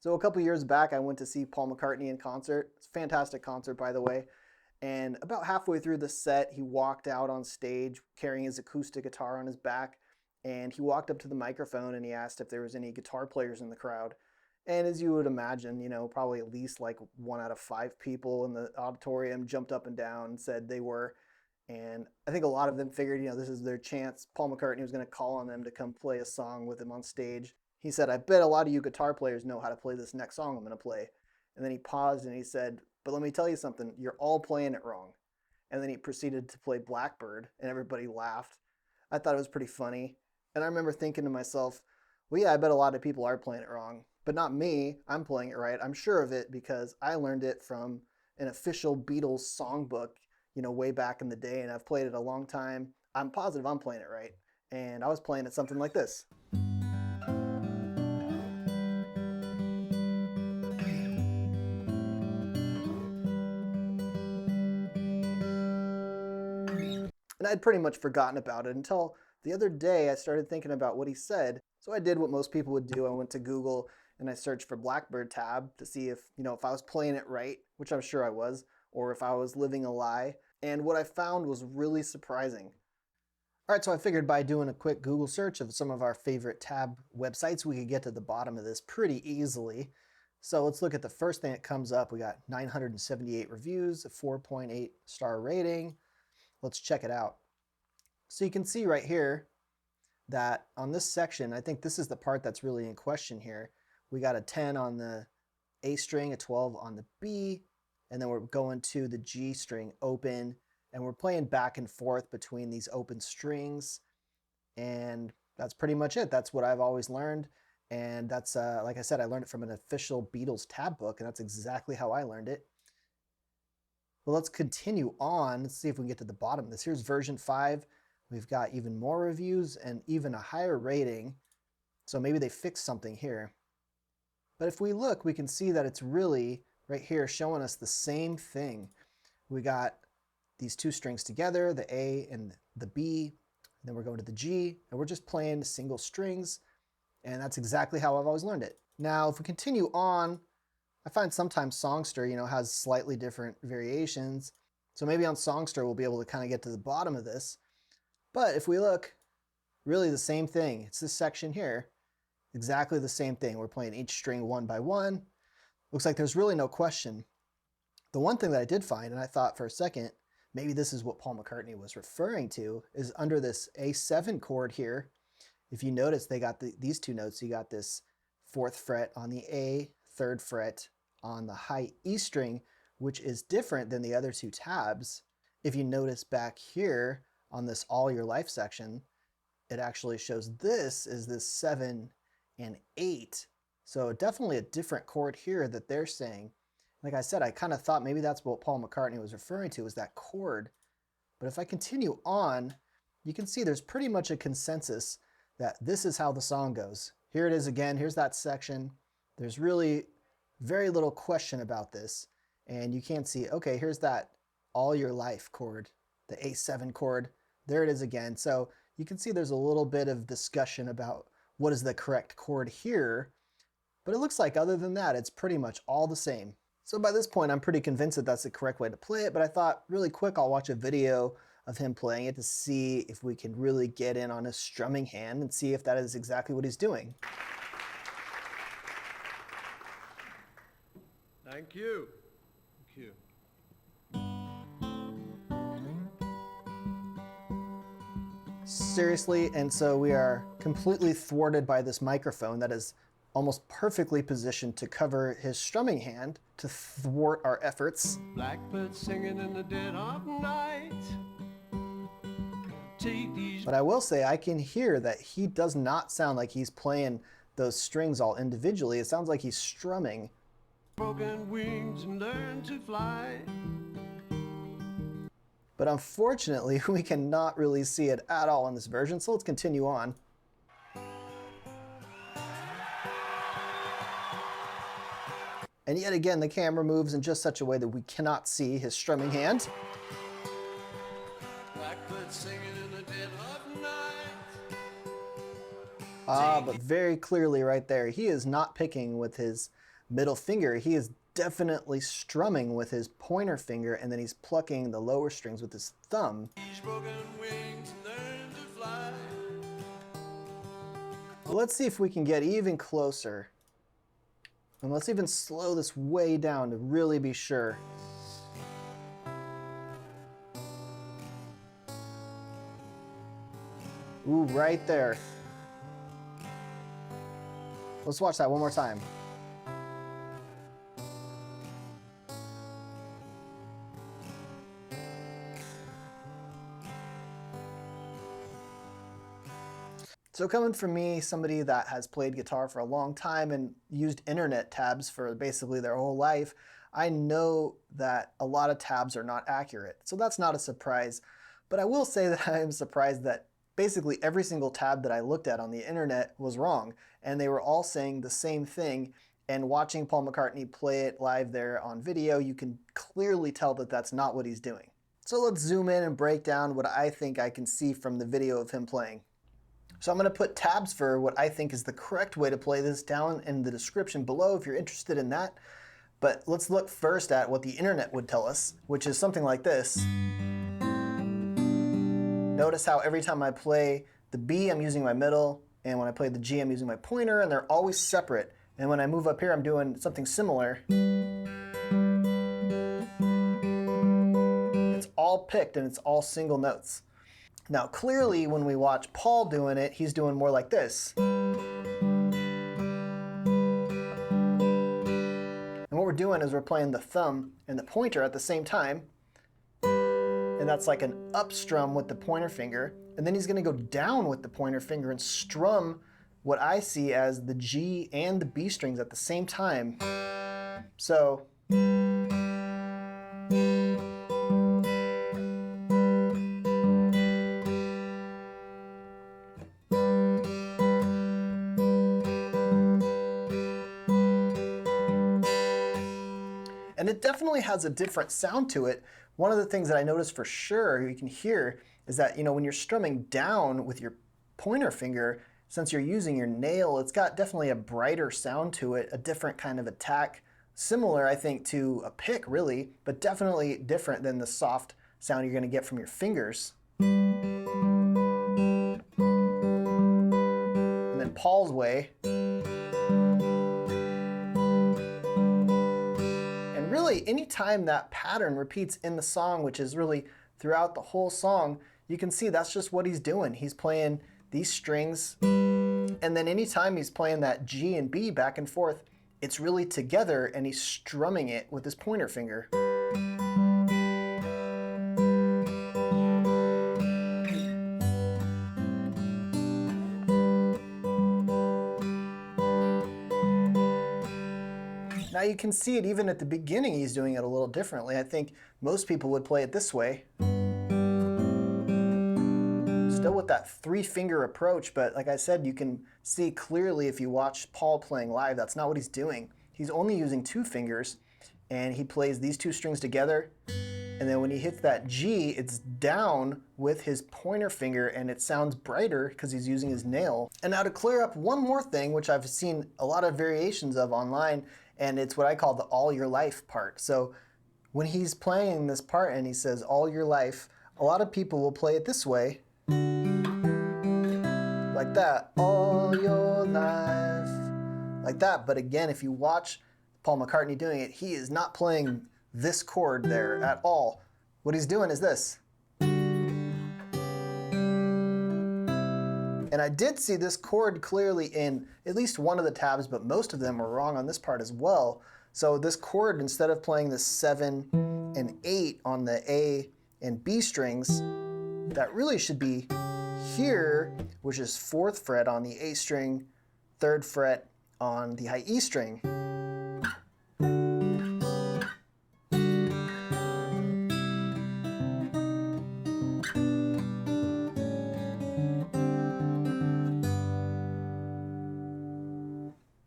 So a couple years back, I went to see Paul McCartney in concert. It's a fantastic concert, by the way. And about halfway through the set, he walked out on stage carrying his acoustic guitar on his back. And he walked up to the microphone and he asked if there was any guitar players in the crowd. And as you would imagine, probably at least like 1 out of 5 people in the auditorium jumped up and down and said they were. And I think a lot of them figured, this is their chance. Paul McCartney was going to call on them to come play a song with him on stage. He said, "I bet a lot of you guitar players know how to play this next song I'm going to play." And then he paused and he said, "But let me tell you something, you're all playing it wrong." And then he proceeded to play Blackbird, and everybody laughed. I thought it was pretty funny. And I remember thinking to myself, well, yeah, I bet a lot of people are playing it wrong, but not me. I'm playing it right. I'm sure of it because I learned it from an official Beatles songbook, way back in the day, and I've played it a long time. I'm positive I'm playing it right. And I was playing it something like this. And I'd pretty much forgotten about it until the other day I started thinking about what he said. So I did what most people would do. I went to Google and I searched for Blackbird tab to see if I was playing it right, which I'm sure I was, or if I was living a lie. And what I found was really surprising. All right, so I figured by doing a quick Google search of some of our favorite tab websites, we could get to the bottom of this pretty easily. So let's look at the first thing that comes up. We got 978 reviews, a 4.8 star rating. Let's check it out. So you can see right here that on this section, I think this is the part that's really in question here. We got a 10 on the A string, a 12 on the B, and then we're going to the G string open, and we're playing back and forth between these open strings. And that's pretty much it. That's what I've always learned. And that's, like I said, I learned it from an official Beatles tab book, and that's exactly how I learned it. Well, let's continue on. Let's see if we can get to the bottom of this. Here's version 5. We've got even more reviews and even a higher rating. So maybe they fixed something here. But if we look, we can see that it's really right here showing us the same thing. We got these two strings together, the A and the B, and then we're going to the G, and we're just playing single strings. And that's exactly how I've always learned it. Now, if we continue on, I find sometimes Songster, has slightly different variations. So maybe on Songster, we'll be able to kind of get to the bottom of this. But if we look, really the same thing. It's this section here, exactly the same thing. We're playing each string one by one. Looks like there's really no question. The one thing that I did find, and I thought for a second, maybe this is what Paul McCartney was referring to, is under this A7 chord here. If you notice, they got these two notes. You got this 4th fret on the A, 3rd fret on the high E string, which is different than the other two tabs. If you notice back here on this All Your Life section, it actually shows this is this 7 and 8. So definitely a different chord here that they're saying. Like I said, I kind of thought maybe that's what Paul McCartney was referring to, is that chord. But if I continue on, you can see there's pretty much a consensus that this is how the song goes. Here it is again. Here's that section. There's really very little question about this. And you can see, okay, here's that All Your Life chord, the A7 chord. There it is again. So you can see there's a little bit of discussion about what is the correct chord here. But it looks like other than that, it's pretty much all the same. So by this point, I'm pretty convinced that that's the correct way to play it. But I thought really quick, I'll watch a video of him playing it to see if we can really get in on his strumming hand and see if that is exactly what he's doing. Thank you. Thank you. Seriously, and so we are completely thwarted by this microphone that is almost perfectly positioned to cover his strumming hand to thwart our efforts. Blackbird singing in the dead of night. But I will say I can hear that he does not sound like he's playing those strings all individually. It sounds like he's strumming. Broken wings and learn to fly. But unfortunately, we cannot really see it at all in this version, so let's continue on. And yet again, the camera moves in just such a way that we cannot see his strumming hand. Blackbird singing in the dead of night. Ah, but very clearly right there, he is not picking with his middle finger. He is definitely strumming with his pointer finger, and then he's plucking the lower strings with his thumb. broken wings learn to fly. Let's see if we can get even closer. And let's even slow this way down to really be sure. Ooh, right there. Let's watch that one more time. So coming from me, somebody that has played guitar for a long time and used internet tabs for basically their whole life, I know that a lot of tabs are not accurate. So that's not a surprise. But I will say that I am surprised that basically every single tab that I looked at on the internet was wrong. And they were all saying the same thing. And watching Paul McCartney play it live there on video, you can clearly tell that that's not what he's doing. So let's zoom in and break down what I think I can see from the video of him playing. So I'm going to put tabs for what I think is the correct way to play this down in the description below if you're interested in that. But let's look first at what the internet would tell us, which is something like this. Notice how every time I play the B, I'm using my middle, and when I play the G, I'm using my pointer, and they're always separate. And when I move up here, I'm doing something similar. It's all picked and it's all single notes. Now clearly when we watch Paul doing it, he's doing more like this. And what we're doing is we're playing the thumb and the pointer at the same time. And that's like an up strum with the pointer finger. And then he's going to go down with the pointer finger and strum what I see as the G and the B strings at the same time. So and it definitely has a different sound to it. One of the things that I noticed for sure you can hear is that, when you're strumming down with your pointer finger, since you're using your nail, it's got definitely a brighter sound to it, a different kind of attack. Similar, I think, to a pick, really, but definitely different than the soft sound you're going to get from your fingers. And then Paul's way. And really, anytime that pattern repeats in the song, which is really throughout the whole song, you can see that's just what he's doing. He's playing these strings, and then anytime he's playing that G and B back and forth, it's really together, and he's strumming it with his pointer finger. Now you can see it even at the beginning, he's doing it a little differently. I think most people would play it this way. Still with that 3-finger approach, but like I said, you can see clearly if you watch Paul playing live, that's not what he's doing. He's only using 2 fingers, and he plays these 2 strings together, and then when he hits that G, it's down with his pointer finger, and it sounds brighter because he's using his nail. And now to clear up one more thing, which I've seen a lot of variations of online, and it's what I call the all your life part. So when he's playing this part and he says all your life, a lot of people will play it this way. Like that, all your life, like that. But again, if you watch Paul McCartney doing it, he is not playing this chord there at all. What he's doing is this. And I did see this chord clearly in at least one of the tabs, but most of them are wrong on this part as well. So this chord, instead of playing the 7 and 8 on the A and B strings, that really should be here, which is 4th fret on the A string, 3rd fret on the high E string.